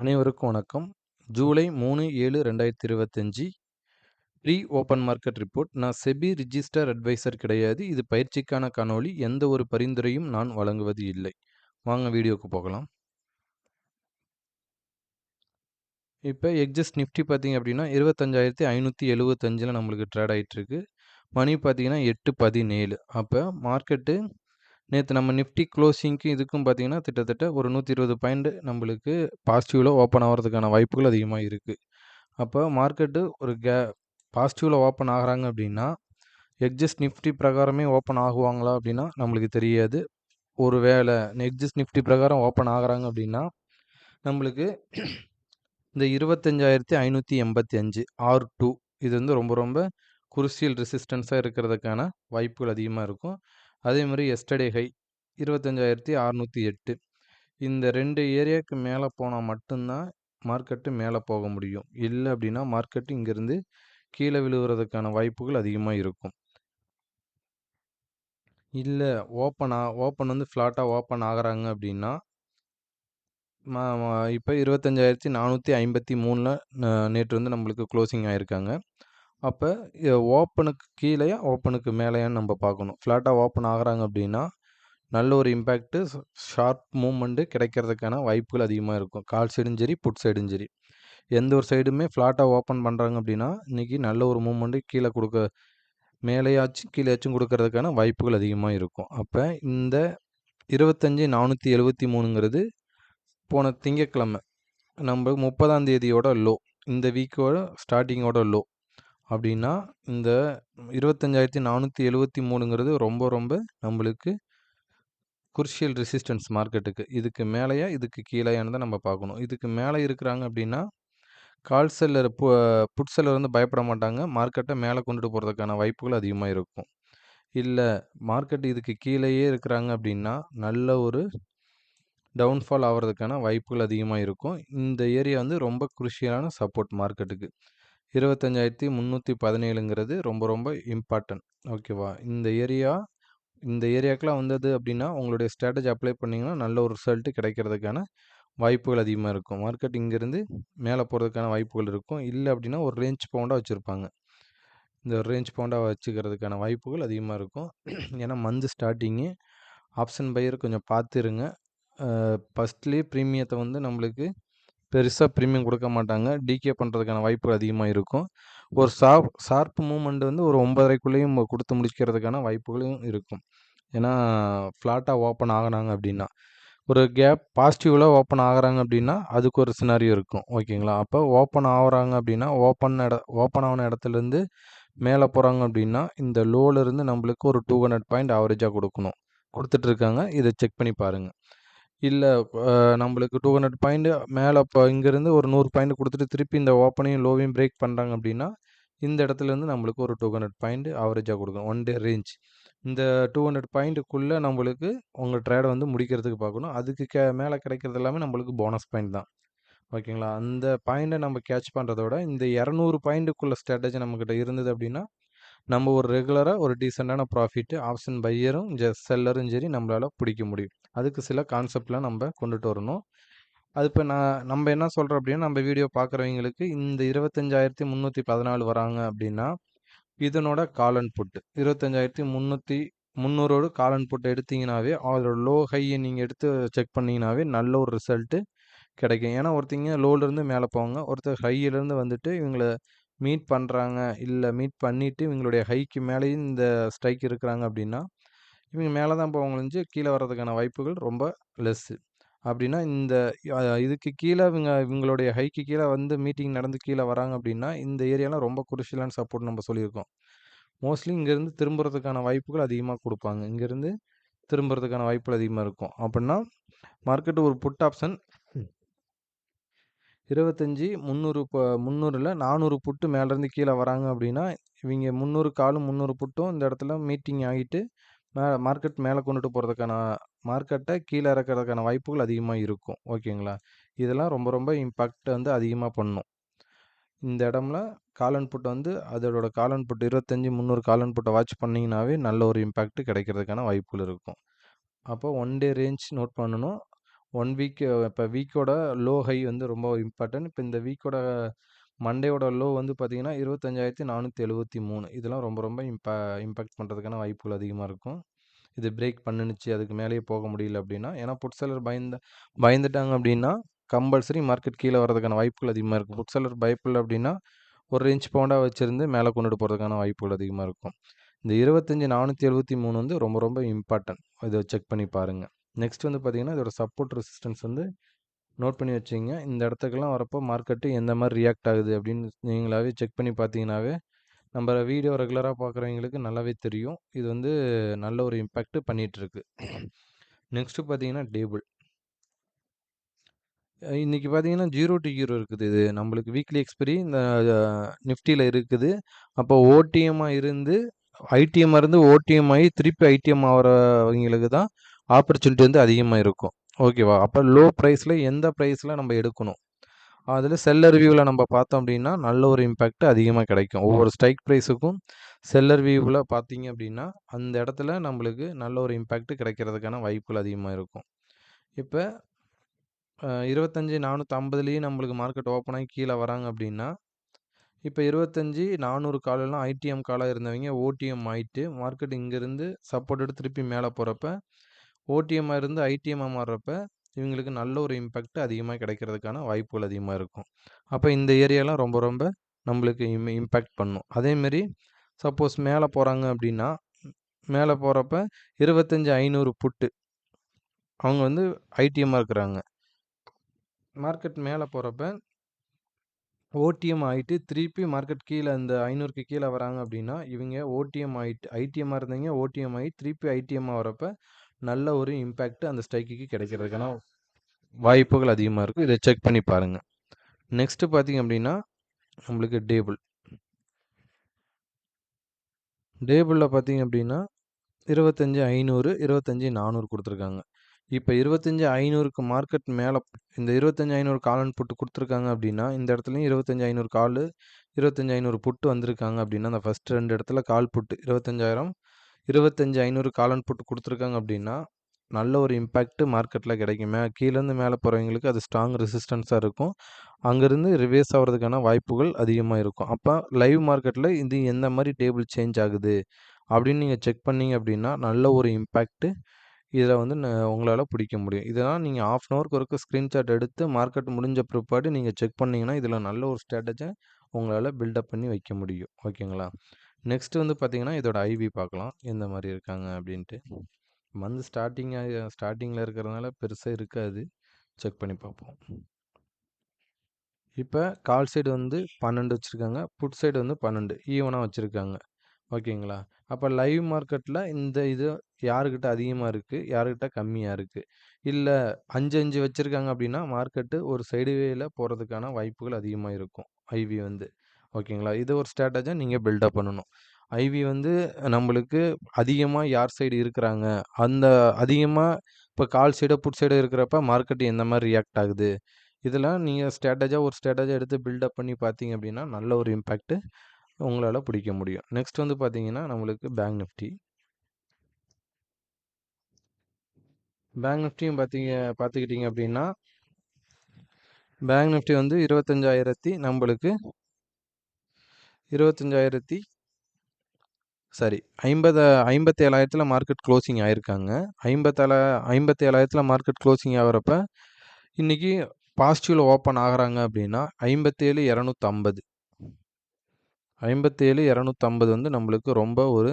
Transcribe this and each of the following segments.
அனைவருக்கும் வணக்கம். July 3/7/2025 pre open market report. நான் செபி ரிஜிஸ்டர் அட்வைசர் கிடையாது. இது பயிற்சிக்கான காணொளி. எந்த ஒரு பரிந்துரையும் நான் வழங்குவது இல்லை. வாங்க வீடியோக்கு போகலாம். இப்போ எக்ஸஸ் நிஃப்டி பார்த்தீங்க அப்படின்னா 25,575ல் நம்மளுக்கு ட்ரேட் ஆகிட்டு இருக்கு. மணி பார்த்தீங்கன்னா 8:17. அப்போ மார்க்கெட்டு நேற்று நம்ம நிஃப்டி க்ளோசிங்க்கு இதுக்கும் பார்த்தீங்கன்னா கிட்டத்தட்ட ஒரு 120 பாயிண்ட் நம்மளுக்கு பாசிட்டிவில் ஓப்பன் ஆகிறதுக்கான வாய்ப்புகள் அதிகமாக இருக்குது. அப்போ மார்க்கெட்டு ஒரு பாசிட்டிவில் ஓப்பன் ஆகுறாங்க அப்படின்னா எக்ஸஸ் நிஃப்டி பிரகாரமே ஓப்பன் ஆகுவாங்களா அப்படின்னா நம்மளுக்கு தெரியாது. ஒரு வேளை எக்ஸஸ் நிஃப்டி பிரகாரம் ஓப்பன் ஆகுறாங்க அப்படின்னா நம்மளுக்கு இந்த 25,585 R2 இது வந்து ரொம்ப ரொம்ப குருசியல் ரெசிஸ்டன்ஸாக இருக்கிறதுக்கான வாய்ப்புகள் அதிகமாக இருக்கும். அதே மாதிரி எஸ்டர்டே ஹை 25,608 இந்த 2 ஏரியாவுக்கு மேலே போனால் மட்டும்தான் மார்க்கெட்டு மேலே போக முடியும். இல்லை அப்படின்னா மார்க்கெட்டு இங்கேருந்து கீழே விழுகிறதுக்கான வாய்ப்புகள் அதிகமாக இருக்கும். இல்லை ஓப்பன் வந்து ஃப்ளாட்டாக ஓப்பன் ஆகுறாங்க அப்படின்னா இப்போ 25,453ல் நேற்று வந்து நம்மளுக்கு க்ளோசிங் ஆகிருக்காங்க. அப்போ ஓப்பனுக்கு கீழேயா ஓப்பனுக்கு மேலேயான்னு நம்ம பார்க்கணும். ஃப்ளாட்டாக ஓப்பன் ஆகுறாங்க அப்படின்னா நல்ல ஒரு இம்பேக்ட்டு ஷார்ப் மூவ்மெண்ட்டு கிடைக்கிறதுக்கான வாய்ப்புகள் அதிகமாக இருக்கும். கால் சைடும் சரி புட் சைடும் சரி எந்த ஒரு சைடுமே ஃப்ளாட்டாக ஓப்பன் பண்ணுறாங்க அப்படின்னா இன்றைக்கி நல்ல ஒரு மூவ்மெண்ட்டு கீழே கொடுக்க மேலேயாச்சும் கீழேயாச்சும் கொடுக்கறதுக்கான வாய்ப்புகள் அதிகமாக இருக்கும். அப்போ இந்த 25,473ங்கிறது போன திங்கட்கிழமை நம்ம 30ஆம் தேதியோட லோ, இந்த வீக்கோட ஸ்டார்டிங்கோட லோ அப்படின்னா இந்த 25,473ங்கிறது ரொம்ப ரொம்ப நம்மளுக்கு குருஷியல் ரெசிஸ்டன்ஸ் மார்க்கெட்டுக்கு. இதுக்கு மேலேயா இதுக்கு கீழேயான்னு தான் நம்ம பார்க்கணும். இதுக்கு மேலே இருக்கிறாங்க அப்படின்னா கால் செல்லர் புட் செல்லர் வந்து பயப்பட மாட்டாங்க. மார்க்கெட்டை மேலே கொண்டுட்டு போகிறதுக்கான வாய்ப்புகள் அதிகமாக இருக்கும். இல்லை மார்க்கெட் இதுக்கு கீழேயே இருக்கிறாங்க அப்படின்னா நல்ல ஒரு டவுன்ஃபால் ஆகிறதுக்கான வாய்ப்புகள் அதிகமாக இருக்கும். இந்த ஏரியா வந்து ரொம்ப குருஷியலான சப்போர்ட் மார்க்கெட்டுக்கு. 25,317ங்கிறது ரொம்ப ரொம்ப இம்பார்ட்டன்ட். ஓகேவா? இந்த ஏரியாக்கெலாம் வந்தது அப்படின்னா உங்களுடைய ஸ்ட்ராட்டஜி அப்ளை பண்ணிங்கன்னா நல்ல ஒரு ரிசல்ட்டு கிடைக்கிறதுக்கான வாய்ப்புகள் அதிகமாக இருக்கும். மார்க்கெட் இங்கேருந்து மேலே போகிறதுக்கான வாய்ப்புகள் இருக்கும். இல்லை அப்படின்னா ஒரு ரேஞ்ச் பவுண்டாக வச்சுருப்பாங்க. இந்த ரேஞ்ச் பவுண்டாக வச்சுக்கிறதுக்கான வாய்ப்புகள் அதிகமாக இருக்கும். ஏன்னா மந்த் ஸ்டார்டிங்கு ஆப்ஷன் பையர் கொஞ்சம் பார்த்துருங்க. ஃபஸ்ட்லேயே ப்ரீமியத்தை வந்து நம்மளுக்கு பெருசாக ப்ரீமியம் கொடுக்க மாட்டாங்க. டிகே பண்ணுறதுக்கான வாய்ப்பு அதிகமாக இருக்கும். ஒரு ஷார்ப் மூவ்மெண்ட் வந்து ஒரு 9:30க்குள்ளேயும் கொடுத்து முடிக்கிறதுக்கான வாய்ப்புகளும் இருக்கும். ஏன்னா ஃப்ளாட்டாக ஓப்பன் ஆகினாங்க அப்படின்னா ஒரு கேப் பாசிட்டிவில் ஓப்பன் ஆகுறாங்க அப்படின்னா அதுக்கு ஒரு சினாரியோ இருக்கும். ஓகேங்களா? அப்போ ஓப்பன் ஆகுறாங்க அப்படின்னா ஓப்பன் ஆன இடத்துலேருந்து மேலே போகிறாங்க அப்படின்னா இந்த லோலேருந்து நம்மளுக்கு ஒரு 200 பாயிண்ட் ஆவரேஜாக கொடுத்துட்ருக்காங்க. இதை செக் பண்ணி பாருங்கள். இல்லை நம்மளுக்கு 200 பாயிண்ட் மேலே இப்போ இங்கேருந்து ஒரு 100 பாயிண்ட் கொடுத்துட்டு திருப்பி இந்த ஓப்பனையும் லோவையும் பிரேக் பண்ணுறாங்க அப்படின்னா இந்த இடத்துலேருந்து நம்மளுக்கு ஒரு 200 பாயிண்ட் ஆவரேஜாக கொடுக்கும். ஒன் டே ரேஞ்ச் இந்த 200 பாயிண்ட்டுக்குள்ளே நம்மளுக்கு உங்கள் ட்ரேடை வந்து முடிக்கிறதுக்கு பார்க்கணும். அதுக்கு மேலே கிடைக்கிறது எல்லாமே நம்மளுக்கு போனஸ் பாயிண்ட் தான். ஓகேங்களா? அந்த பாயிண்ட்டை நம்ம கேட்ச் பண்ணுறத விட இந்த 200 பாயிண்ட்டுக்குள்ள ஸ்ட்ராட்டஜி நம்மக்கிட்ட இருந்தது அப்படின்னா நம்ம ஒரு ரெகுலராக ஒரு டீசெண்டான ப்ராஃபிட்டு ஆப்ஷன் பையரும் செல்லரும் சரி நம்மளால் பிடிக்க முடியும். அதுக்கு சில கான்செப்ட்லாம் நம்ம கொண்டுட்டு வரணும். அது இப்போ நம்ம என்ன சொல்கிறோம் அப்படின்னா நம்ம வீடியோ பார்க்குறவங்களுக்கு இந்த 25,314 வராங்க அப்படின்னா இதனோட call and put 25,300 call and put எடுத்தீங்கன்னாவே அதோட லோ ஹையை நீங்கள் எடுத்து செக் பண்ணிங்கனாவே நல்ல ஒரு ரிசல்ட்டு கிடைக்கும். ஏன்னா ஒருத்தங்க லோலேருந்து மேலே போவாங்க, ஒருத்தர் ஹையிலேருந்து வந்துட்டு இவங்கள மீட் பண்ணுறாங்க, இல்லை மீட் பண்ணிவிட்டு இவங்களுடைய ஹைக்கு மேலேயும் இந்த ஸ்ட்ரைக் இருக்கிறாங்க அப்படின்னா இவங்க மேலே தான் போவாங்க, கீழே வர்றதுக்கான வாய்ப்புகள் ரொம்ப லெஸ்ஸு. அப்படின்னா இந்த இதுக்கு கீழே இவங்களுடைய ஹைக்கு கீழே வந்து மீட்டிங் நடந்து கீழே வராங்க அப்படின்னா இந்த ஏரியாலாம் ரொம்ப குருஷியலான சப்போர்ட் நம்ம சொல்லியிருக்கோம். மோஸ்ட்லி இங்கேருந்து திரும்புறதுக்கான வாய்ப்புகள் அதிகமாக கொடுப்பாங்க. இங்கேருந்து திரும்புறதுக்கான வாய்ப்புகள் அதிகமாக இருக்கும். அப்படின்னா மார்க்கெட்டு ஒரு புட் ஆப்ஷன் 25,300 300ல் 400 புட்டு மேலேருந்து கீழே வராங்க அப்படின்னா இவங்க 300 காலும் 300 புட்டும் இந்த இடத்துல மீட்டிங் ஆகிட்டு மார்க்கெட் மேலே கொண்டுட்டு போகிறதுக்கான மார்க்கெட்டை கீழே இறக்கிறதுக்கான வாய்ப்புகள் அதிகமாக இருக்கும். ஓகேங்களா? இதெல்லாம் ரொம்ப ரொம்ப இம்பேக்ட் வந்து அதிகமாக பண்ணும். இந்த இடம்ல கால் அண்ட் புட் வந்து அதோட call and put 25,300 call and புட்டை வாட்ச் பண்ணிங்கனாவே நல்ல ஒரு இம்பேக்ட் கிடைக்கிறதுக்கான வாய்ப்புகள் இருக்கும். அப்போ ஒன் டே ரேஞ்ச் நோட் பண்ணணும். 1 வீக் இப்போ வீக்கோட லோ ஹை வந்து ரொம்ப இம்பார்ட்டன்ட். இப்போ இந்த வீக்கோட மண்டேயோட லோ வந்து பார்த்தீங்கன்னா 25,473. இதெல்லாம் ரொம்ப ரொம்ப இம்பாக்ட் பண்ணுறதுக்கான வாய்ப்புகள் அதிகமாக இருக்கும். இது பிரேக் பண்ணுனுச்சு அதுக்கு மேலேயே போக முடியல அப்படின்னா, ஏன்னா புட் செல்லர் பயந்துட்டாங்க அப்படின்னா கம்பல்சரி மார்க்கெட் கீழே வரதுக்கான வாய்ப்புகள் அதிகமாக இருக்கும். புட் செல்லர் பயப்படல அப்படின்னா ஒரு ரேஞ்ச் பவுண்டாக வச்சிருந்து மேலே கொண்டுட்டு போகிறதுக்கான வாய்ப்புகள் அதிகமாக இருக்கும். இந்த 25,473 வந்து ரொம்ப ரொம்ப இம்பார்ட்டன்ட். இதை செக் பண்ணி பாருங்கள். நெக்ஸ்ட் வந்து பார்த்தீங்கன்னா இதோட சப்போர்ட் ரெசிஸ்டன்ஸ் வந்து நோட் பண்ணி வச்சுங்க. இந்த இடத்துக்கெல்லாம் வரப்போ மார்க்கெட்டு எந்த மாதிரி ரியாக்ட் ஆகுது அப்படின்னு நீங்களாவே செக் பண்ணி பார்த்தீங்கன்னாவே நம்ம வீடியோ ரெகுலராக பார்க்குறவங்களுக்கு நல்லாவே தெரியும். இது வந்து நல்ல ஒரு இம்பேக்ட் பண்ணிகிட்ருக்கு. நெக்ஸ்ட்டு பார்த்தீங்கன்னா டேபிள். இன்றைக்கி பார்த்தீங்கன்னா 0 to ஹீரோ இருக்குது. இது நம்மளுக்கு வீக்லி எக்ஸ்பைரி இந்த நிஃப்டியில் இருக்குது. அப்போ ஓடிஎம்மாக இருந்து ஐடிஎம்மாக இருந்து ஓடிஎம் ஆகி திருப்பி ஐடிஎம் ஆகிறவங்களுக்கு தான் ஆப்பர்ச்சுனிட்டி வந்து அதிகமாக இருக்கும். ஓகேவா? அப்போ லோ ப்ரைஸில் எந்த ப்ரைஸில் நம்ம எடுக்கணும்? அதில் செல்லர் வியூவில் நம்ம பார்த்தோம் அப்படின்னா நல்ல ஒரு இம்பேக்ட் அதிகமாக கிடைக்கும். ஒவ்வொரு ஸ்ட்ரைக் ப்ரைஸுக்கும் செல்லர் வியூவில் பார்த்தீங்க அப்படின்னா அந்த இடத்துல நம்மளுக்கு நல்ல ஒரு இம்பேக்ட் கிடைக்கிறதுக்கான வாய்ப்புகள் அதிகமாக இருக்கும். இப்போ 25,450லேயே நம்மளுக்கு மார்க்கெட் ஓப்பன் ஆகி கீழே வராங்க அப்படின்னா, இப்போ 25,400 காலெல்லாம் ஐடிஎம் காலாக இருந்தவங்க ஓடிஎம் ஆயிட்டு மார்க்கெட் இங்கேருந்து சப்போர்ட் எடுத்து திருப்பி மேலே போகிறப்ப ஓடிஎம்மாக இருந்து ஐடிஎம்மாக மாறுறப்ப இவங்களுக்கு நல்ல ஒரு இம்பேக்ட் அதிகமாக கிடைக்கிறதுக்கான வாய்ப்புகள் அதிகமாக இருக்கும். அப்போ இந்த ஏரியாலாம் ரொம்ப ரொம்ப நம்மளுக்கு இம்பேக்ட் பண்ணும். அதேமாரி சப்போஸ் மேலே போகிறாங்க அப்படின்னா மேலே போகிறப்ப 25,500 புட்டு அவங்க வந்து ஐடிஎம்மாக இருக்கிறாங்க. மார்க்கெட் மேலே போகிறப்ப ஓடிஎம் ஆகிட்டு திருப்பி மார்க்கெட் கீழே இந்த 500க்கு கீழே வராங்க அப்படின்னா இவங்க ஓடிஎம் ஆகிட்டு ஐடிஎம்மாக இருந்தவங்க ஓடிஎம் ஆகி திருப்பி ஐடிஎம் ஆகிறப்ப நல்ல ஒரு இம்பேக்ட் அந்த ஸ்ட்ரைக்குக்கு கிடைக்கிறதுக்கான வாய்ப்புகள் அதிகமாக இருக்கும். இதை செக் பண்ணி பாருங்கள். நெக்ஸ்ட்டு பார்த்தீங்க அப்படின்னா நம்மளுக்கு டேபிளில் பார்த்தீங்க அப்படின்னா 25,500 25,400 கொடுத்துருக்காங்க. இப்போ 25,500க்கு மார்க்கெட் மேலே இந்த 25,500 காலன் புட்டு கொடுத்துருக்காங்க அப்படின்னா இந்த இடத்துலையும் 25,500 கால் 25,500 புட்டு வந்திருக்காங்க அப்படின்னா அந்த ஃபஸ்ட் 2 இடத்துல கால் புட்டு 25,000 25,500 காலன் புட்டு கொடுத்துருக்காங்க அப்படின்னா நல்ல ஒரு இம்பேக்ட் மார்க்கெட்டில் கிடைக்கும். கீழேருந்து மேலே போகிறவங்களுக்கு அது ஸ்ட்ராங் ரெசிஸ்டன்ஸாக இருக்கும். அங்கேருந்து ரிவேஸ் ஆகிறதுக்கான வாய்ப்புகள் அதிகமாக இருக்கும். அப்போ லைவ் மார்க்கெட்டில் இது எந்த மாதிரி டேபிள் சேஞ்ச் ஆகுது அப்படின்னு நீங்கள் செக் பண்ணீங்க அப்படின்னா நல்ல ஒரு இம்பேக்ட்டு இதில் வந்து உங்களால் பிடிக்க முடியும். இதெல்லாம் நீங்கள் ½ அன் ஹவருக்கு ஒருக்க ஸ்க்ரீன்ஷாட் எடுத்து மார்க்கெட் முடிஞ்ச பிற்பாடு நீங்கள் செக் பண்ணிங்கன்னா இதில் நல்ல ஒரு ஸ்ட்ராட்டஜியை உங்களால் பில்டப் பண்ணி வைக்க முடியும். ஓகேங்களா? நெக்ஸ்ட்டு வந்து பார்த்தீங்கன்னா இதோட ஐவி பார்க்கலாம் எந்த மாதிரி இருக்காங்க அப்படின்ட்டு. மந்த் ஸ்டார்டிங்கில் இருக்கிறதுனால பெருசாக இருக்காது. செக் பண்ணி பார்ப்போம். இப்போ கால் சைடு வந்து 12 வச்சுருக்காங்க. புட் சைடு வந்து 12 ஈவனாக வச்சுருக்காங்க. ஓகேங்களா? அப்போ லைவ் மார்க்கெட்டில் இந்த இது யாருக்கிட்ட அதிகமாக இருக்குது, யாருக்கிட்ட கம்மியாக இருக்குது. இல்லை 5, 5 வச்சுருக்காங்க அப்படின்னா மார்க்கெட்டு ஒரு சைடுவேயில் போகிறதுக்கான வாய்ப்புகள் அதிகமாக இருக்கும். ஐவி வந்து. ஓகேங்களா? இது ஒரு ஸ்ட்ராட்டஜியை நீங்கள் பில்டப் பண்ணணும். ஐவி வந்து நம்மளுக்கு அதிகமாக யார் சைடு இருக்கிறாங்க, அந்த அதிகமாக இப்போ கால் சைடோ புட் சைடோ இருக்கிறப்ப மார்க்கெட் எந்த மாதிரி ரியாக்ட் ஆகுது. இதெல்லாம் நீங்கள் ஒரு ஸ்ட்ராட்டஜியாக எடுத்து பில்டப் பண்ணி பார்த்தீங்க அப்படின்னா நல்ல ஒரு இம்பேக்ட்டு உங்களால் பிடிக்க முடியும். நெக்ஸ்ட் வந்து பார்த்தீங்கன்னா நம்மளுக்கு பேங்க் நிஃப்டியும் பார்த்துக்கிட்டிங்க அப்படின்னா பேங்க் நிஃப்டி வந்து 25,000 நம்மளுக்கு 25,000 சரி 57,000 மார்க்கெட் க்ளோசிங் ஆயிருக்காங்க. 57,000 மார்க்கெட் க்ளோசிங் ஆகிறப்ப இன்றைக்கி பாசிட்டிவில் ஓப்பன் ஆகுறாங்க அப்படின்னா 57,250 57,250 வந்து நம்மளுக்கு ரொம்ப ஒரு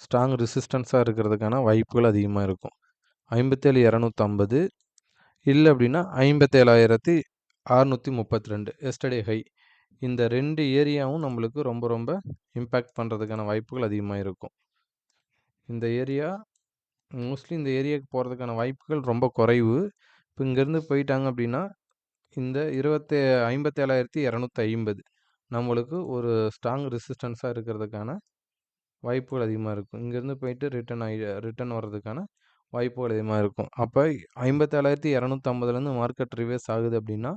ஸ்ட்ராங் ரெசிஸ்டன்ஸாக இருக்கிறதுக்கான வாய்ப்புகள் அதிகமாக இருக்கும். 57,250 இல்லை அப்படின்னா 57,632 எஸ்டர்டே ஹை. இந்த 2 ஏரியாவும் நம்மளுக்கு ரொம்ப ரொம்ப இம்பேக்ட் பண்ணுறதுக்கான வாய்ப்புகள் அதிகமாக இருக்கும். இந்த ஏரியா மோஸ்ட்லி இந்த ஏரியாவுக்கு போகிறதுக்கான வாய்ப்புகள் ரொம்ப குறைவு. இப்போ இங்கேருந்து போயிட்டாங்க அப்படின்னா இந்த 57,250 நம்மளுக்கு ஒரு ஸ்ட்ராங் ரெசிஸ்டன்ஸாக இருக்கிறதுக்கான வாய்ப்புகள் அதிகமாக இருக்கும். இங்கேருந்து போயிட்டு ரிட்டர்ன் வர்றதுக்கான வாய்ப்புகள் அதிகமாக இருக்கும். அப்போ 57,250லேருந்து மார்க்கெட் ரிவர்ஸ் ஆகுது அப்படின்னா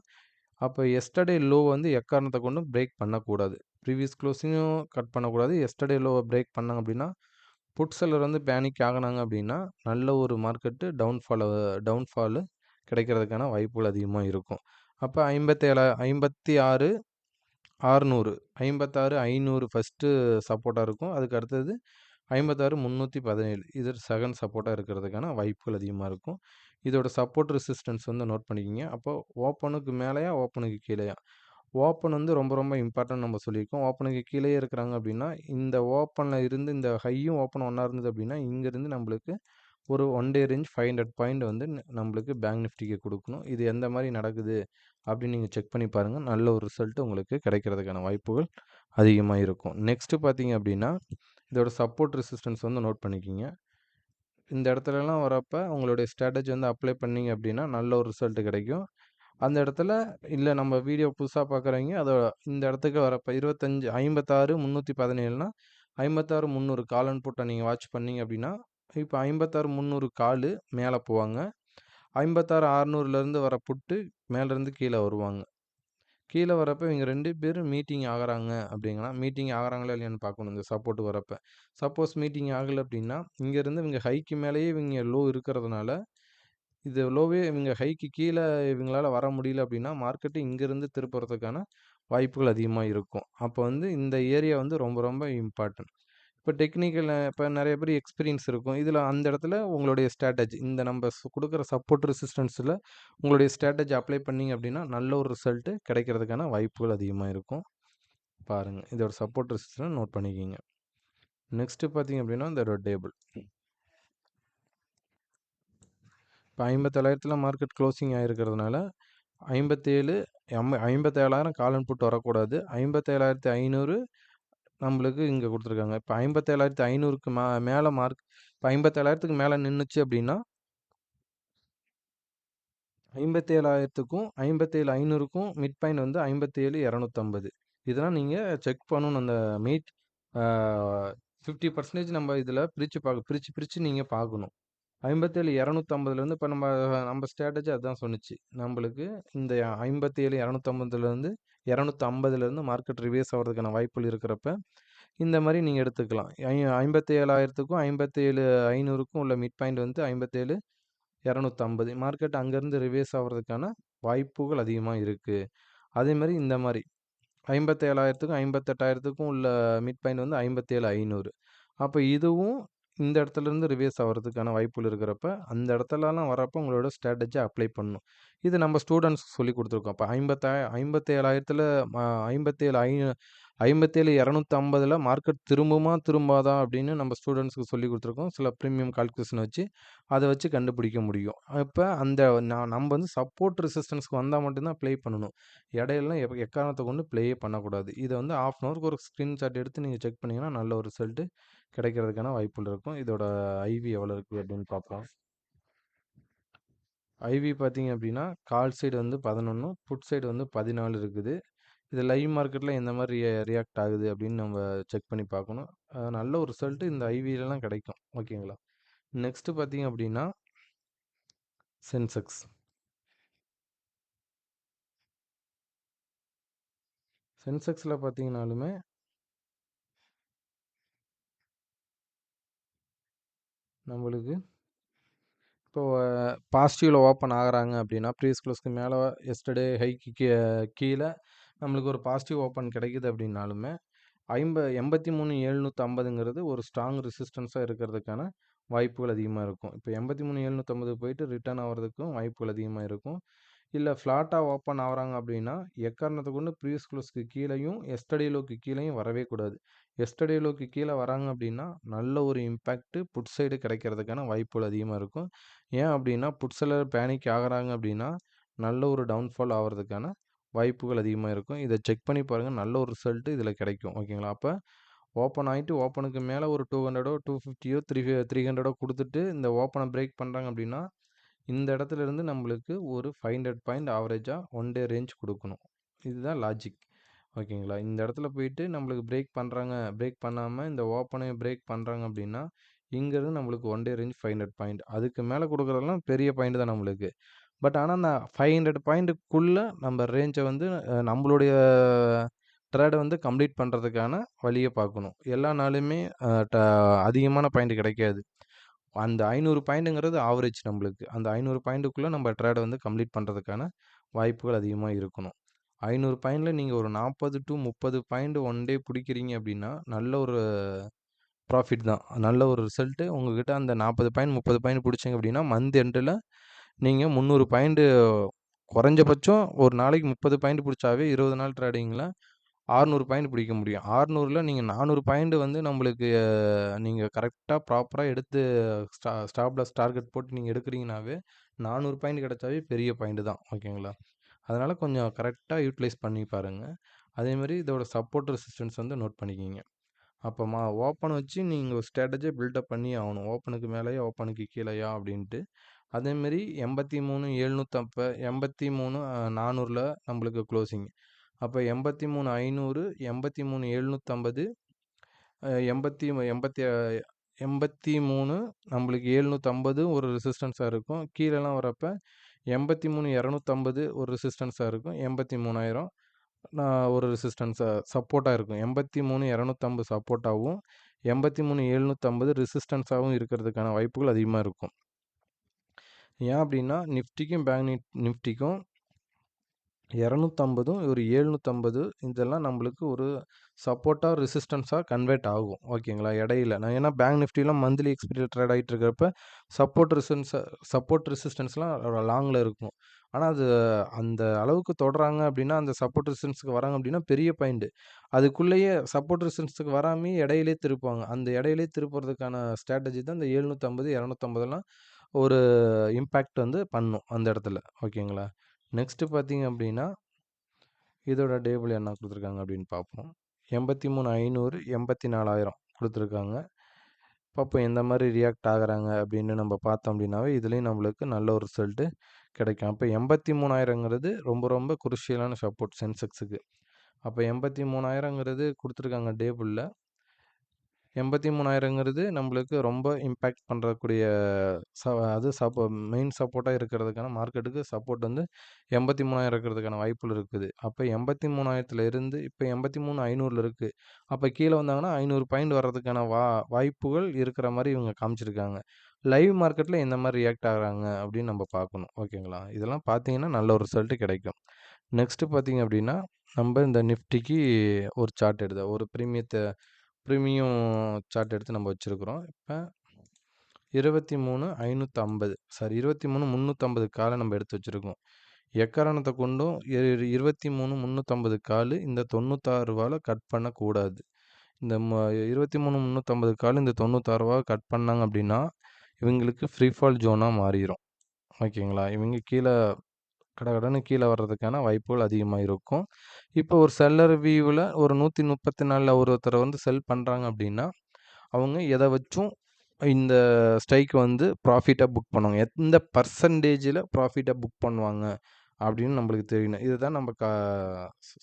அப்போ எஸ்டர்டே லோ வந்து எக்காரணத்தை கொண்டும் பிரேக் பண்ணக்கூடாது. ப்ரீவியஸ் க்ளோசிங்கும் கட் பண்ணக்கூடாது. எஸ்டர்டே லோவை பிரேக் பண்ணாங்க அப்படின்னா புட் செல்லர் வந்து பேனிக் ஆகினாங்க அப்படின்னா நல்ல ஒரு மார்க்கெட்டு டவுன்ஃபாலு கிடைக்கிறதுக்கான வாய்ப்புகள் அதிகமாக இருக்கும். அப்போ 56 600 56 500 ஃபஸ்ட்டு சப்போர்ட்டாக இருக்கும். அதுக்கு அடுத்தது 56 317 இது செகண்ட் சப்போர்ட்டாக இருக்கிறதுக்கான வாய்ப்புகள் அதிகமாக இருக்கும். இதோட சப்போர்ட் ரெசிஸ்டன்ஸ் வந்து நோட் பண்ணிக்கிங்க. அப்போ ஓப்பனுக்கு மேலேயா ஓப்பனுக்கு கீழேயா? ஓப்பன் வந்து ரொம்ப ரொம்ப இம்பார்ட்டன்ட் நம்ம சொல்லியிருக்கோம். ஓப்பனுக்கு கீழேயே இருக்கிறாங்க அப்படின்னா, இந்த ஓப்பனில் இருந்து இந்த ஹையும் ஓப்பன் ஒன்றா இருந்தது அப்படின்னா, இங்கேருந்து நம்மளுக்கு ஒரு ஒன் டே ரேஞ்ச் 500 பாயிண்ட் வந்து நம்மளுக்கு பேங்க் நிஃப்டிக்கு கொடுக்கணும். இது எந்த மாதிரி நடக்குது அப்படின்னு நீங்கள் செக் பண்ணி பாருங்கள். நல்ல ஒரு ரிசல்ட் உங்களுக்கு கிடைக்கிறதுக்கான வாய்ப்புகள் அதிகமாக இருக்கும். நெக்ஸ்ட்டு பார்த்தீங்க அப்படின்னா, இதோட சப்போர்ட் ரெசிஸ்டன்ஸ் வந்து நோட் பண்ணிக்கிங்க. இந்த இடத்துலலாம் வரப்ப உங்களுடைய ஸ்ட்ராட்டஜி வந்து அப்ளை பண்ணீங்க அப்படின்னா, நல்ல ஒரு ரிசல்ட் கிடைக்கும். அந்த இடத்துல இல்ல நம்ம வீடியோ புதுசா பார்க்குறவைங்க அத இந்த இடத்துக்கு வரப்ப 25 56 317னா 56 300 கால் அண்ட் புட்ட நீங்க வாட்ச் பண்ணீங்க அப்படின்னா, இப்ப 56 300 காலு மேல போவாங்க. 56 600லேருந்து வர புட்டு மேலேருந்து கீழ வருவாங்க. கீழ வரப்ப இவங்க 2 பேரும் மீட்டிங் ஆகுறாங்க அப்படிங்கன்னா, மீட்டிங் ஆகுறாங்களா இல்லையான்னு பார்க்கணும் இந்த சப்போர்ட் வரப்ப. சப்போஸ் மீட்டிங் ஆகல அப்படின்னா, இங்கேருந்து இவங்க ஹைக்கு மேலேயே இவங்க லோ இருக்கிறதுனால இது லோவே இவங்க ஹைக்கு கீழ இவங்களால வர முடியல அப்படின்னா, மார்க்கெட் இங்கேருந்து திருப்புறதுக்கான வாய்ப்புகள் அதிகமா இருக்கும். அப்போ வந்து இந்த ஏரியா வந்து ரொம்ப ரொம்ப இம்பார்ட்டன்ட். இப்போ டெக்னிக்கல் இப்போ நெறைய பேர் எக்ஸ்பீரியன்ஸ் இருக்கும். இதில அந்த இடத்துல உங்களுடைய ஸ்ட்ராட்டஜி இந்த நம்ம குடுக்குற சப்போர்ட் ரெசிஸ்டன்ஸில உங்களுடைய ஸ்ட்ராட்டஜி அப்ளை பண்ணீங்க அப்படின்னா, நல்ல ஒரு ரிசல்ட் கிடைக்கிறதுக்கான வாய்ப்புகள் அதிகமா இருக்கும். பாருங்க. இதோட சப்போர்ட் ரெசிஸ்டன்ஸ் நோட் பண்ணிக்கங்க. நெக்ஸ்ட் பார்த்தீங்க அப்படின்னா, இதோட டேபிள். இப்போ 57,000ல மார்க்கெட் க்ளோசிங் ஆயிருக்கிறதுனால 57 57,000 கால் அண்ட் புட் வரக்கூடாது. 57,500 நம்மளுக்கு இங்க குடுத்துருக்காங்க. இப்ப 57,500க்கு மேல மார்க் இப்ப 57,000க்கு மேல நின்னுச்சு அப்படின்னா, 57,000க்கும் 57,500க்கும் மிட் பாயிண்ட் வந்து 57,250. இதெல்லாம் நீங்க செக் பண்ணணும். அந்த மீட் ஆ 50% நம்ம இதுல பிரிச்சு பிரிச்சு நீங்க பார்க்கணும். 57,250லேருந்து இப்ப நம்ம நம்ம ஸ்ட்ராட்டஜி அதான் சொன்னுச்சு. நம்பளுக்கு இந்த 57,250லேருந்து 250லேருந்து மார்க்கெட் ரிவர்ஸ் ஆவறதுக்கான வாய்ப்புகள் இருக்கிறப்ப, இந்த மாரி நீங்க எடுத்துக்கலாம். 57,000க்கும் 57,500க்கும் உள்ள மிட் பாயிண்ட் வந்து 57,250. மார்க்கெட் அங்கருந்து ரிவர்ஸ் ஆவறதுக்கான வாய்ப்புகள் அதிகமா இருக்கு. அதே மாரி இந்த மாரி 57,000க்கும் 58,000க்கும் உள்ள மிட் பாயிண்ட் வந்து 57,500. அப்ப இதுவும் இந்த இடத்துலருந்து ரிவர்ஸ் ஆவறதுக்கான வாய்ப்புகள் இருக்கிறப்ப, அந்த இடத்துலலாம் வரப்போ உங்களோட ஸ்ட்ராட்டஜி அப்ளை பண்ணணும். இது நம்ம ஸ்டூடண்ட்ஸ்க்கு சொல்லிக் குடுத்துருக்கோம். அப்ப 57,000ல 57,250ல மார்க்கெட் திரும்புமா? திரும்பாதா? அப்படின்னு நம்ம ஸ்டூடண்ட்ஸ்க்கு சொல்லிக் குடுத்துருக்கோம். சில பிரீமியம் கால்குலேஷன் வச்சு, அத வச்சு கண்டுபிடிக்க முடியும். இப்ப அந்த நம்ம வந்து சப்போர்ட் ரெசிஸ்டன்ஸ்க்கு வந்தா மட்டும் தான் ப்ளே பண்ணணும். இடையிலலாம் எக்காரணத்த கொண்டு ப்ளேயே பண்ணக்கூடாது. இத வந்து 1/2 அன் ஹவருக்கு ஒரு ஸ்க்ரீன்ஷாட் எடுத்து நீங்க செக் பண்ணீங்கன்னா, நல்ல ஒரு ரிசல்ட் கிடைக்கிறதுக்கான வாய்ப்புகள் இருக்கும். இதோட ஐவி எவ்வளோ இருக்கு அப்படின்னு பார்ப்போம். ஐவி பார்த்தீங்க அப்படின்னா, கால் சைடு வந்து 11, புட் சைடு வந்து 14 இருக்குது. இது லைவ் மார்க்கெட்ல எந்த மாரி ரியாக்ட் ஆகுது அப்படின்னு நம்ம செக் பண்ணி பார்க்கணும். நல்ல ஒரு ரிசல்ட் இந்த ஐவிலலாம் கிடைக்கும். ஓகேங்களா? நெக்ஸ்ட் பார்த்தீங்க அப்படின்னா, சென்செக்ஸ். சென்செக்ஸ்ல பார்த்தீங்கனாலுமே நம்மளுக்கு இப்போ பாசிட்டிவ்ல ஓப்பன் ஆகுறாங்க அப்படின்னா, ப்ரீவியஸ் க்ளோஸ்க்கு மேல எஸ்டர்டே ஹைக்கு கீழ நம்மளுக்கு ஒரு பாசிட்டிவ் ஓப்பன் கிடைக்குது அப்படின்னாலுமே, 83,750ங்கிறது ஒரு ஸ்ட்ராங் ரெசிஸ்டன்ஸா இருக்கிறதுக்கான வாய்ப்புகள் அதிகமா இருக்கும். இப்போ 83,750 போயிட்டு ரிட்டர்ன் ஆவறதுக்கும் வாய்ப்புகள் அதிகமா இருக்கும். இல்ல ஃப்ளாட்டா ஓப்பன் ஆகுறாங்க அப்படின்னா, எக்காரணத்த கொண்டு ப்ரீவியஸ் க்ளோஸ்க்கு கீழயும், எஸ்டர்டே லோக்கு கீழயும் வரவே கூடாது. எஸ்டர்டே லோக்கு கீழ வராங்க அப்படின்னா, நல்ல ஒரு இம்பேக்ட் புட் சைடு கிடைக்கிறதுக்கான வாய்ப்புகள் அதிகமா இருக்கும். ஏன் அப்படின்னா, புட் செல்லர் பேனிக் ஆகுறாங்க அப்படின்னா, நல்ல ஒரு டவுன்ஃபால் ஆவறதுக்கான வாய்ப்புகள் அதிகமா இருக்கும். இத செக் பண்ணி பாருங்க. நல்ல ஒரு ரிசல்ட் இதில கிடைக்கும். ஓகேங்களா? அப்ப ஓப்பன் ஆயிட்டு ஓப்பனுக்கு மேல ஒரு 200ஓ, 250யோ, 300ஓ குடுத்துட்டு இந்த ஓப்பன பிரேக் பண்றாங்க அப்படின்னா, இந்த இடத்துல இருந்து நம்மளுக்கு ஒரு 500 பாயிண்ட் ஆவரேஜா ஒன் டே ரேஞ்ச் குடுக்கணும். இதுதான் லாஜிக். ஓகேங்களா? இந்த இடத்துல போயிட்டு நம்மளுக்கு பிரேக் பண்றாங்க. பிரேக் பண்ணாம இந்த ஓப்பனையும் பிரேக் பண்றாங்க அப்படின்னா, இங்கருந்து நம்மளுக்கு ஒன் டே ரேஞ்ச் 500 பாயிண்ட். அதுக்கு மேல குடுக்குறதெல்லாம் பெரிய பாயிண்ட் தான் நம்மளுக்கு. பட் ஆனா, நான் 500 பாயிண்ட்டுக்குள்ள நம்ம ரேஞ்ச வந்து நம்மளுடைய ட்ரேட வந்து கம்ப்ளீட் பண்றதுக்கான வழிய பார்க்கணும். எல்லா நாளுமே அ ட அதிகமான பாயிண்ட் கிடைக்காது. அந்த 500 பாயிண்ட்ங்கிறது ஆவரேஜ் நம்மளுக்கு. அந்த 500 பாயிண்ட்டுக்குள்ள நம்ம ட்ரேட வந்து கம்ப்ளீட் பண்றதுக்கான வாய்ப்புகள் அதிகமா இருக்கணும். 500 பாயிண்ட்ல நீங்க ஒரு 40 டூ 30 பாயிண்ட் ஒன் டே புடிக்கிறீங்க அப்படின்னா, நல்ல ஒரு ப்ராஃபிட் தான். நல்ல ஒரு ரிசல்ட்டு உங்ககிட்ட அந்த 40 பாயிண்ட் 30 பாயிண்ட் புடிச்சீங்க அப்படின்னா, மந்த் எண்டுல நீங்க 300 பாயிண்ட் குறைஞ்சபட்சம் ஒரு நாளைக்கு 30 பாயிண்ட் புடிச்சாவே 20 நாள் ட்ரேடிங்ல 600 பாயிண்ட் பிடிக்க முடியும். 600ல நீங்க 400 பாயிண்ட் வந்து நம்மளுக்கு நீங்க கரெக்ட்டா ப்ராப்பரா எடுத்து ஸ்டாப் லாஸ் டார்கெட் போட்டு நீங்க எடுக்கிறீங்கனாவே, 400 பாயிண்ட் கிடைச்சாவே பெரிய பாயிண்ட் தான். ஓகேங்களா? அதனால கொஞ்சம் கரெக்ட்டா யூட்டிலைஸ் பண்ணி பாருங்க. அதேமாரி இதோட சப்போர்ட், ரெசிஸ்டன்ஸ் வந்து நோட் பண்ணிக்கிங்க. அப்போ ஓப்பன் வச்சு நீங்க ஒரு ஸ்ட்ராட்டஜிய பில்டப் பண்ணியே ஆகணும். ஓப்பனுக்கு மேலயா, ஓப்பனுக்கு கீழயா அப்படின்ட்டு. அதேமாரி 83 400ல நம்மளுக்கு க்ளோசிங். அப்ப 83,500, 83,750, 83 நம்மளுக்கு 750 ஒரு ரெசிஸ்டன்ஸா இருக்கும். கீழலாம் வரப்ப 83,250 ஒரு ரெசிஸ்டன்ஸா இருக்கும். 83,000 ஒரு ரெசிஸ்டன்ஸா சப்போர்ட்டா இருக்கும். 83,250 சப்போர்ட்டாவும், 83,750 ரெசிஸ்டன்ஸாவும் இருக்கிறதுக்கான வாய்ப்புகள் அதிகமா இருக்கும். ஏன் அப்படின்னா, நிஃப்டிக்கும் பேங்க் நிஃப்டிக்கும் 250ம் ஒரு 750 இதெல்லாம் நம்மளுக்கு ஒரு சப்போர்ட்டா, ரெசிஸ்டன்ஸா கன்வெர்ட் ஆகும். ஓகேங்களா? இடையில ஏன்னா பேங்க் நிஃப்டிலாம் மந்த்லி எக்ஸ்பீரியல் ட்ரேட் ஆயிட்டு இருக்கிறப்ப சப்போர்ட் ரெசிஸ்டன்ஸ்லாம் லாங்ல இருக்கும். ஆனா அது அந்த அளவுக்கு தொடுறாங்க அப்படின்னா, அந்த சப்போர்ட் ரெசிஸ்டன்ஸ்க்கு வராங்க அப்படின்னா பெரிய பாயிண்ட். அதுக்குள்ளேயே சப்போர்ட் ரெசிஸ்டன்ஸ்க்கு வராமயே இடையிலேயே திருப்புவாங்க. அந்த இடையிலேயே திருப்புறதுக்கான ஸ்ட்ராட்டஜி தான் இந்த 750, 250லாம் ஒரு இம்பாக்ட் வந்து பண்ணும் அந்த இடத்துல. ஓகேங்களா? நெக்ஸ்ட் பார்த்தீங்க அப்படின்னா, இதோட டேபிள் என்ன குடுத்துருக்காங்க அப்படின்னு பார்ப்போம். 83,500, 84,000 குடுத்துருக்காங்க. பார்ப்போம் எந்த மாரி ரியாக்ட் ஆகுறாங்க அப்படின்னு நம்ம பார்த்தோம் அப்படின்னாவே, இதுலயும் நம்மளுக்கு நல்ல ஒரு ரிசல்ட் கிடைக்கும். அப்ப 83,000ங்கிறது ரொம்ப ரொம்ப குருஷியலான சப்போர்ட் சென்செக்ஸுக்கு. அப்ப 83,000ங்கிறது குடுத்துருக்காங்க டேபிள்ல. 83,000ங்கிறது நம்மளுக்கு ரொம்ப இம்பாக்ட் பண்றக்கூடிய ச அது மெயின் சப்போர்ட்டா இருக்கிறதுக்கான மார்க்கெட்டுக்கு சப்போர்ட் வந்து 83,000 இருக்கிறதுக்கான வாய்ப்புகள் இருக்குது. அப்ப 83,000த்துல இருந்து இப்ப 83,500ல இருக்கு. அப்ப கீழ வந்தாங்கன்னா 500 பாயிண்ட் வர்றதுக்கான வாய்ப்புகள் இருக்கிற மாரி இவங்க காமிச்சிருக்காங்க. லைவ் மார்க்கெட்ல எந்த மாரி ரியாக்ட் ஆகுறாங்க அப்படின்னு நம்ம பார்க்கணும். ஓகேங்களா? இதெல்லாம் பார்த்தீங்கன்னா நல்ல ஒரு ரிசல்ட் கிடைக்கும். நெக்ஸ்ட் பார்த்தீங்க அப்படின்னா, நம்ப இந்த நிஃப்டிக்கு ஒரு சார்ட் ஒரு பிரீமியம் சார்ட் எடுத்து நம்ம வச்சிருக்கிறோம். இப்ப 23,550 சாரி 23,350 கால நம்ம எடுத்து வச்சிருக்கோம். எக்காரணத்த கொண்டும் 23,350 காலு இந்த 96 கட் பண்ணக்கூடாது. இந்த 23,350 கால் இந்த 96 கட் பண்ணாங்க அப்படின்னா, இவங்களுக்கு ஃப்ரீ ஃபால் ஜோனா மாறிரும். ஓகேங்களா? இவங்க கடகடன்னு கீழ வர்றதுக்கான வாய்ப்புகள் அதிகமா இருக்கும். இப்போ ஒரு செல்லர் வியூவுல ஒரு 134ல ஒருத்தர வந்து செல் பண்றாங்க அப்படின்னா, அவங்க எத வச்சும் இந்த ஸ்ட்ரைக் வந்து ப்ராஃபிட்டா புக் பண்ணுவாங்க. எந்த பெர்சன்டேஜ்ல ப்ராஃபிட்டா புக் பண்ணுவாங்க அப்படின்னு நம்மளுக்கு தெரியணும். இதுதான் நம்ம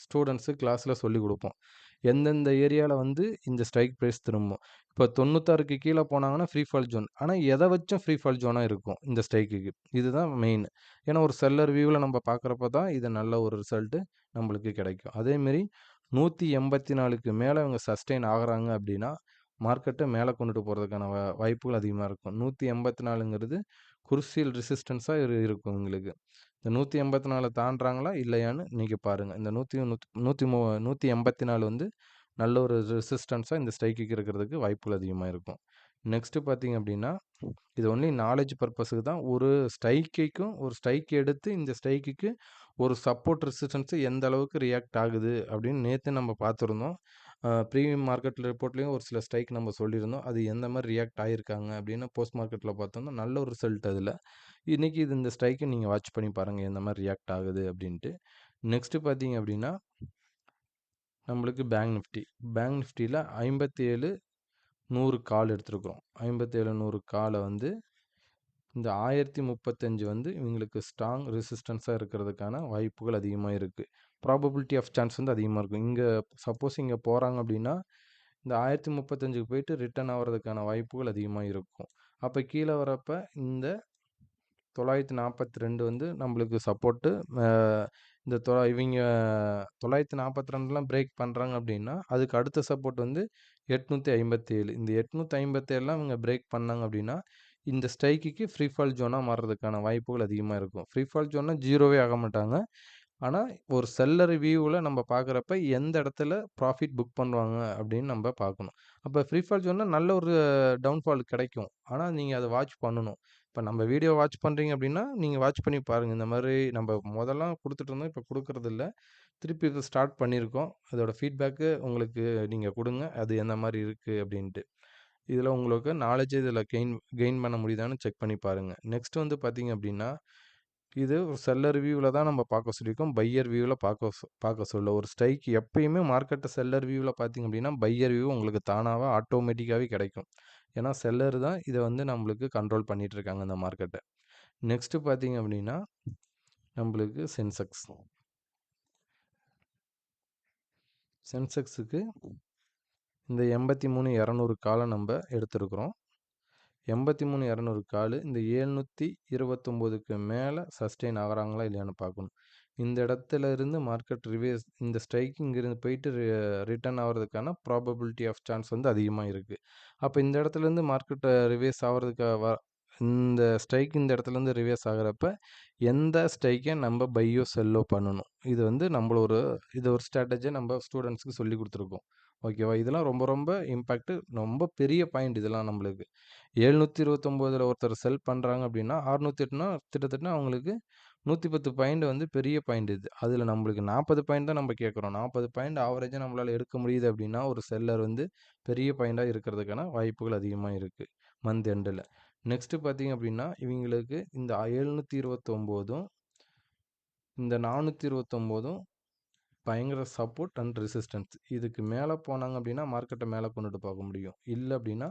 ஸ்டூடண்ட்ஸு கிளாஸ்ல சொல்லிக் குடுப்போம். எந்தெந்த ஏரியால வந்து இந்த ஸ்ட்ரைக் பிரைஸ் திரும்பும். இப்போ 96க்கு கீழ போனாங்கன்னா ஃப்ரீ ஃபால் ஜோன். ஆனா எத வச்சும் ஃப்ரீ ஃபால் ஜோனா இருக்கும் இந்த ஸ்ட்ரைக்குக்கு. இதுதான் மெயின். ஏன்னா ஒரு செல்லர் வியூல நம்ம பார்க்குறப்ப தான் இது நல்ல ஒரு ரிசல்ட் நம்மளுக்கு கிடைக்கும். அதேமாரி 184க்கு மேல இவங்க சஸ்டெயின் ஆகுறாங்க அப்படின்னா, மார்க்கெட்ட மேல கொண்டுட்டு போறதுக்கான வாய்ப்புகள் அதிகமா இருக்கும். 184ங்கிறது குருசியல் ரெசிஸ்டன்ஸா இருக்கும் உங்களுக்கு. இந்த 184 தாண்டுறாங்களா இல்லையான்னு நீங்க பாருங்க. இந்த 184 வந்து நல்ல ஒரு ரெசிஸ்டன்ஸா இந்த ஸ்ட்ரைக்குக்கு இருக்கிறதுக்கு வாய்ப்புகள் அதிகமா இருக்கும். நெக்ஸ்ட் பார்த்தீங்க அப்படின்னா, இது ஒன்லி நாலேட்ஜ் பர்ப்பஸுக்கு தான். ஒரு ஸ்ட்ரைக் எடுத்து இந்த ஸ்ட்ரைக்குக்கு ஒரு சப்போர்ட் ரெசிஸ்டன்ஸ் எந்த அளவுக்கு ரியாக்ட் ஆகுது அப்படின்னு நேத்து நம்ம பார்த்துருந்தோம். ப்ரீமியம் மார்க்கெட் ரிப்போர்ட்லயும் ஒரு சில ஸ்ட்ரைக் நம்ம சொல்லியிருந்தோம். அது எந்த மாரி ரியாக்ட் ஆயிருக்காங்க அப்படின்னு போஸ்ட் மார்க்கெட்ல பார்த்தோம்னா, நல்ல ஒரு ரிசல்ட் அதுல. இன்னைக்கு இந்த ஸ்ட்ரைக்க நீங்க வாட்ச் பண்ணி பாருங்க எந்த மாரி ரியாக்ட் ஆகுது அப்படின்ட்டு. நெக்ஸ்ட் பார்த்தீங்க அப்படின்னா, நம்மளுக்கு பேங்க் நிஃப்டி. பேங்க் நிஃப்டில 57,100 கால் எடுத்திருக்கிறோம். 57,100 கால வந்து இந்த 1035 வந்து இவங்களுக்கு ஸ்ட்ராங் ரெசிஸ்டன்ஸா இருக்கிறதுக்கான வாய்ப்புகள் அதிகமா இருக்கு. ப்ராபபிலிட்டி ஆஃப் சான்ஸ் வந்து அதிகமா இருக்கும். சப்போஸ் இங்க போறாங்க அப்படின்னா, இந்த 1035க்கு போயிட்டு ரிட்டர்ன் ஆவறதுக்கான வாய்ப்புகள் அதிகமா இருக்கும். அப்ப கீழ வரப்ப இந்த 942 வந்து நம்மளுக்கு சப்போர்ட்டு. அ இந்த இவைங்க 942லாம் பிரேக் பண்றாங்க அப்படின்னா, அதுக்கு அடுத்த சப்போர்ட் வந்து 857. இந்த 857லாம் இவங்க பிரேக் பண்ணாங்க அப்படின்னா, இந்த ஸ்ட்ரைக்குக்கு ஃப்ரீ ஃபால் ஜோனா மாறுறதுக்கான வாய்ப்புகள் அதிகமா இருக்கும். ஃப்ரீ ஃபால் ஜோன்னா 0வே ஆக மாட்டாங்க. ஆனா, ஒரு செல்லர் வியூவுல நம்ம பார்க்குறப்ப எந்த இடத்துல ப்ராஃபிட் புக் பண்ணுவாங்க அப்படின்னு நம்ம பார்க்கணும். அப்ப ஃப்ரீ ஃபால் ஜோன்னா நல்ல ஒரு டவுன்ஃபால் கிடைக்கும். ஆனா, நீங்க அத வாட்ச் பண்ணணும். இப்ப நம்ம வீடியோ வாட்ச் பண்றீங்க அப்படின்னா, நீங்க வாட்ச் பண்ணி பாருங்க. இந்த மாரி நம்ம மொதல்லாம் குடுத்துட்டு இருந்தோம். இப்ப குடுக்குறதில்ல. திருப்பி இப்ப ஸ்டார்ட் பண்ணியிருக்கோம். அதோட ஃபீட்பேக்கு உங்களுக்கு நீங்க குடுங்க. அது எந்த மாரி இருக்கு அப்படின்ட்டு. இதில உங்களுக்கு நாலேட்ஜ் இதில கெயின் பண்ண முடியுதான்னு செக் பண்ணி பாருங்க. நெக்ஸ்ட் வந்து பார்த்தீங்க அப்படின்னா, இது ஒரு செல்லர் வியூல தான் நம்ம பார்க்க சொல்லியிருக்கோம். பையர் வியூல பார்க்க சொல்லல. ஒரு ஸ்ட்ரைக் எப்பயுமே மார்க்கெட்ட செல்லர் வியூல பார்த்தீங்க அப்படின்னா, பையர் வியூ உங்களுக்கு தானாவா ஆட்டோமேட்டிக்காவே கிடைக்கும். ஏன்னா, செல்லர் தான் இத வந்து நம்மளுக்கு கண்ட்ரோல் பண்ணிட்டு இருக்காங்க இந்த மார்க்கெட்ட. நெக்ஸ்ட் பார்த்தீங்க அப்படின்னா, நம்மளுக்கு சென்செக்ஸ். சென்செக்ஸுக்கு இந்த 83,200 கால நம்ப எடுத்திருக்கிறோம். 83,200 காலு இந்த 729க்கு மேல சஸ்டெயின் ஆகுறாங்களா இல்லையான்னு பார்க்கணும். இந்த இடத்துல இருந்து மார்க்கெட் ரிவர்ஸ் இந்த ஸ்ட்ரைக் இங்கிருந்து போயிட்டு ரிட்டர்ன் ஆவறதுக்கான ப்ராபபிலிட்டி ஆஃப் சான்ஸ் வந்து அதிகமா இருக்கு. அப்ப இந்த இடத்துலேருந்து மார்க்கெட் ரிவர்ஸ் ஆவறதுக்கு இந்த ஸ்ட்ரைக் இந்த இடத்துலேருந்து ரிவர்ஸ் ஆகுறப்ப, எந்த ஸ்ட்ரைக்க நம்ம பையோ, செல்லோ பண்ணணும். இது வந்து இது ஒரு ஸ்ட்ராட்டஜிய நம்ம ஸ்டூடண்ட்ஸ்க்கு சொல்லிக் குடுத்துருக்கோம். ஓகேவா? இதெல்லாம் ரொம்ப ரொம்ப இம்பாக்ட் ரொம்ப பெரிய பாயிண்ட் இதெல்லாம் நம்மளுக்கு. 729ல ஒருத்தர் செல் பண்றாங்க அப்படின்னா, 608னா கிட்டத்தட்ட அவங்களுக்கு 110 பாயிண்ட் வந்து பெரிய பாயிண்ட் இது. அதில நம்மளுக்கு 40 பாயிண்ட் தான் நம்ம கேட்குறோம். 40 பாயிண்ட் ஆவரேஜா நம்மளால எடுக்க முடியுது அப்படின்னா, ஒரு செல்லர் வந்து பெரிய பாயிண்டா இருக்கிறதுக்கான வாய்ப்புகள் அதிகமா இருக்கு. மந்த் எண்டுல. நெக்ஸ்ட் பார்த்தீங்க அப்படின்னா, இவங்களுக்கு இந்த 729ம், இந்த 429ம் பயங்கர சப்போர்ட் அண்ட் ரெசிஸ்டன்ஸ். இதுக்கு மேல போனாங்க அப்படின்னா, மார்க்கெட்ட மேல கொண்டுட்டு போக முடியும். இல்ல அப்படின்னா,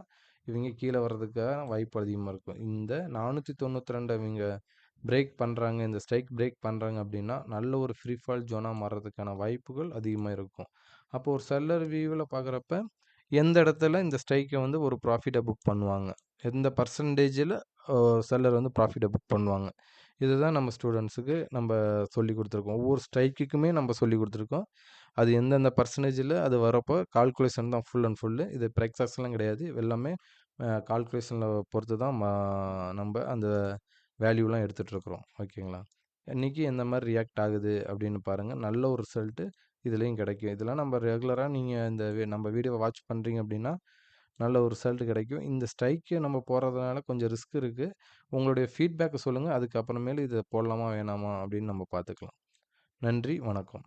இவங்க கீழ வர்றதுக்கான வாய்ப்பு அதிகமா இருக்கும். இந்த 492 இவங்க பிரேக் பண்றாங்க, இந்த ஸ்ட்ரைக் பிரேக் பண்றாங்க அப்படின்னா, நல்ல ஒரு ஃப்ரீ ஃபால் ஜோனா மாறுறதுக்கான வாய்ப்புகள் அதிகமா இருக்கும். அப்போ ஒரு செல்லர் வியூல பார்க்குறப்ப, எந்த இடத்துல இந்த ஸ்ட்ரைக்க வந்து ஒரு ப்ராஃபிட்டா புக் பண்ணுவாங்க? எந்த பெர்சன்டேஜ்ல செல்லர் வந்து ப்ராஃபிட்டா புக் பண்ணுவாங்க? இதுதான் நம்ம ஸ்டூடண்ட்ஸுக்கு நம்ப சொல்லிக் குடுத்துருக்கோம். ஒவ்வொரு ஸ்ட்ரைக்குக்குமே நம்ம சொல்லிக் குடுத்துருக்கோம். அது எந்தெந்த பெர்சன்டேஜ்ல அது வரப்போ கால்குலேஷன் தான் ஃபுல் அண்ட் ஃபுல்லு. இது எக்ஸாக்ஸ்லாம் கிடையாது. எல்லாமே கால்குலேஷன்ல பொறுத்து தான் நம்ப அந்த வேல்யூலாம் எடுத்துட்டுருக்குறோம். ஓகேங்களா? இன்னைக்கு எந்த மாரி ரியாக்ட் ஆகுது அப்படின்னு பாருங்க. நல்ல ஒரு ரிசல்ட்டு இதுலயும் கிடைக்கும். இதெல்லாம் நம்ம ரெகுலரா நீங்க இந்த நம்ம வீடியோவ வாட்ச் பண்றீங்க அப்படின்னா, நல்ல ஒரு ரிசல்ட் கிடைக்கும். இந்த ஸ்ட்ரைக்கு நம்ம போடுறதுனால கொஞ்சம் ரிஸ்க் இருக்கு. உங்களுடைய ஃபீட்பேக்க சொல்லுங்க. அதுக்கு அப்புறமேலு இத போடலாமா, வேணாமா அப்படின்னு நம்ம பார்த்துக்கலாம். நன்றி, வணக்கம்.